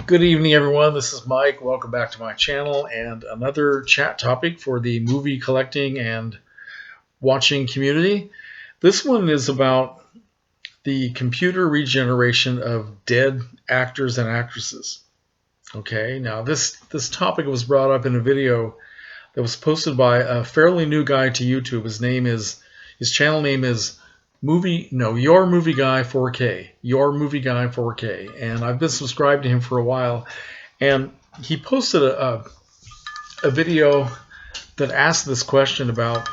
Good evening, everyone. This is Mike. Welcome back to my channel and another chat topic for the movie collecting and watching community. This one is about the computer regeneration of dead actors and actresses. Okay, now this topic was brought up in a video that was posted by a fairly new guy to YouTube. His channel name is Your Movie Guy 4K. Your Movie Guy 4K. And I've been subscribed to him for a while. And he posted a video that asked this question about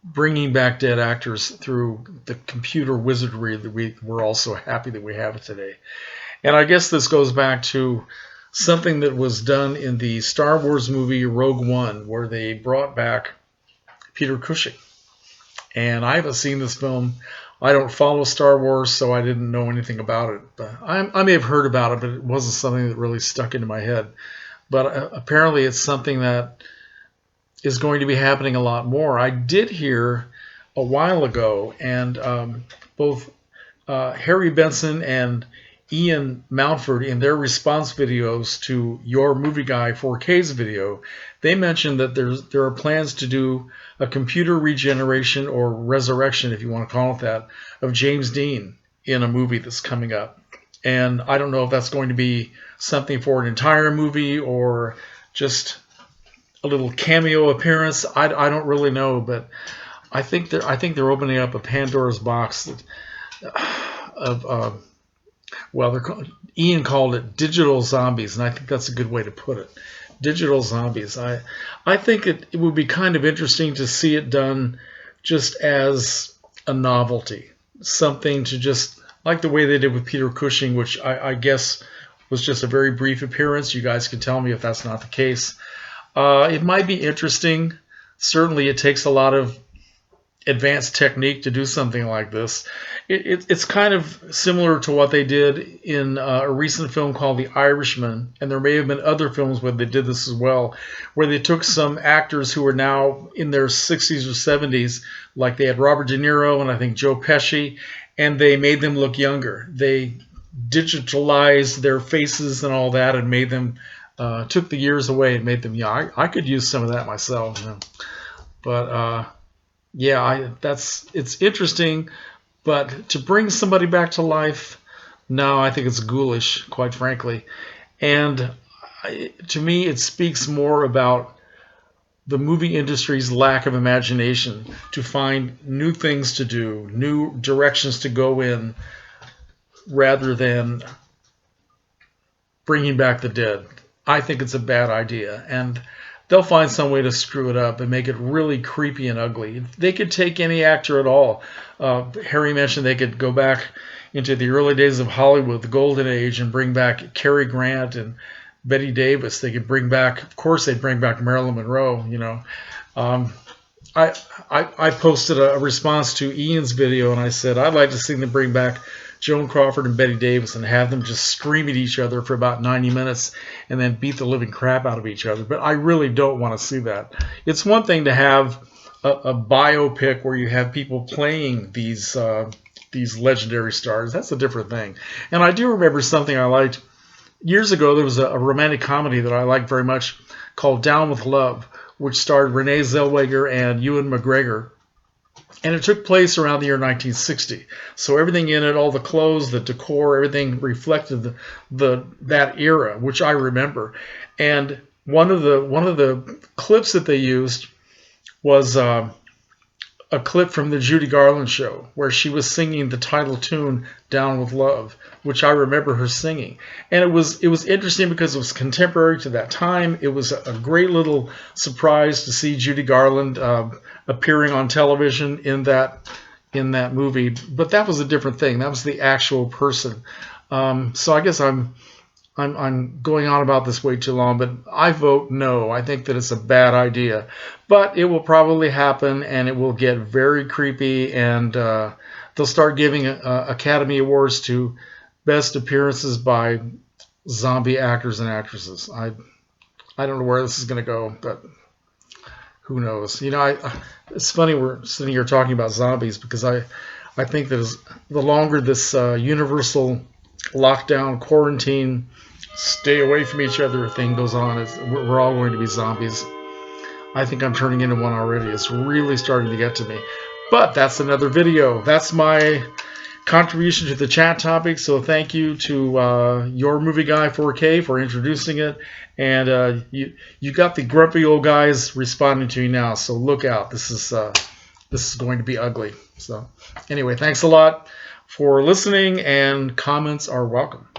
bringing back dead actors through the computer wizardry that we're all so happy that we have today. And I guess this goes back to something that was done in the Star Wars movie Rogue One, where they brought back Peter Cushing. And I haven't seen this film. I don't follow Star Wars, so I didn't know anything about it. But I may have heard about it, but it wasn't something that really stuck into my head. But apparently it's something that is going to be happening a lot more. I did hear a while ago, and both Harry Benson and Ian Mountford, in their response videos to Your Movie Guy 4K's video, they mentioned that there are plans to do a computer regeneration or resurrection, if you want to call it that, of James Dean in a movie that's coming up. And I don't know if that's going to be something for an entire movie or just a little cameo appearance. I don't really know, but I think they're opening up a Pandora's box of Ian called it digital zombies, and I think that's a good way to put it. Digital zombies. I think it would be kind of interesting to see it done just as a novelty, something to just like the way they did with Peter Cushing, which I guess was just a very brief appearance. You guys can tell me if that's not the case. It might be interesting. Certainly, it takes a lot of advanced technique to do something like this. It's kind of similar to what they did in a recent film called The Irishman, and there may have been other films where they did this as well, where they took some actors who are now in their 60s or 70s, like they had Robert De Niro and I think Joe Pesci, and they made them look younger. They digitalized their faces and all that and made them, took the years away and made them young. I could use some of that myself, but yeah, it's interesting, but to bring somebody back to life, no, I think it's ghoulish, quite frankly. And to me, it speaks more about the movie industry's lack of imagination to find new things to do, new directions to go in, rather than bringing back the dead. I think it's a bad idea, and they'll find some way to screw it up and make it really creepy and ugly. They could take any actor at all. Harry mentioned they could go back into the early days of Hollywood, the golden age, and bring back Cary Grant and Bette Davis. They could bring back, of course, they'd bring back Marilyn Monroe. I posted a response to Ian's video, and I said I'd like to see them bring back Joan Crawford and Bette Davis and have them just scream at each other for about 90 minutes and then beat the living crap out of each other. But I really don't want to see that. It's one thing to have a biopic where you have people playing these legendary stars. That's a different thing. And I do remember something I liked. Years ago, there was a romantic comedy that I liked very much called Down with Love, which starred Renee Zellweger and Ewan McGregor. And it took place around the year 1960. So everything in it, all the clothes, the decor, everything reflected that era, which I remember. And one of the clips that they used was a clip from the Judy Garland show where she was singing the title tune Down with Love, which I remember her singing. And it was interesting because it was contemporary to that time. It was a great little surprise to see Judy Garland appearing on television in that movie. But that was a different thing. That was the actual person. So I guess I'm going on about this way too long, but I vote no. I think that it's a bad idea. But it will probably happen, and it will get very creepy, and they'll start giving Academy Awards to best appearances by zombie actors and actresses. I don't know where this is going to go, but who knows? It's funny we're sitting here talking about zombies because I think that the longer this universal lockdown, quarantine, stay away from each other thing goes on. We're all going to be zombies. I think I'm turning into one already. It's really starting to get to me. But that's another video. That's my contribution to the chat topic. So thank you to Your Movie Guy 4K for introducing it. And you got the grumpy old guys responding to you now. So look out. This is going to be ugly. So anyway, thanks a lot for listening, and comments are welcome.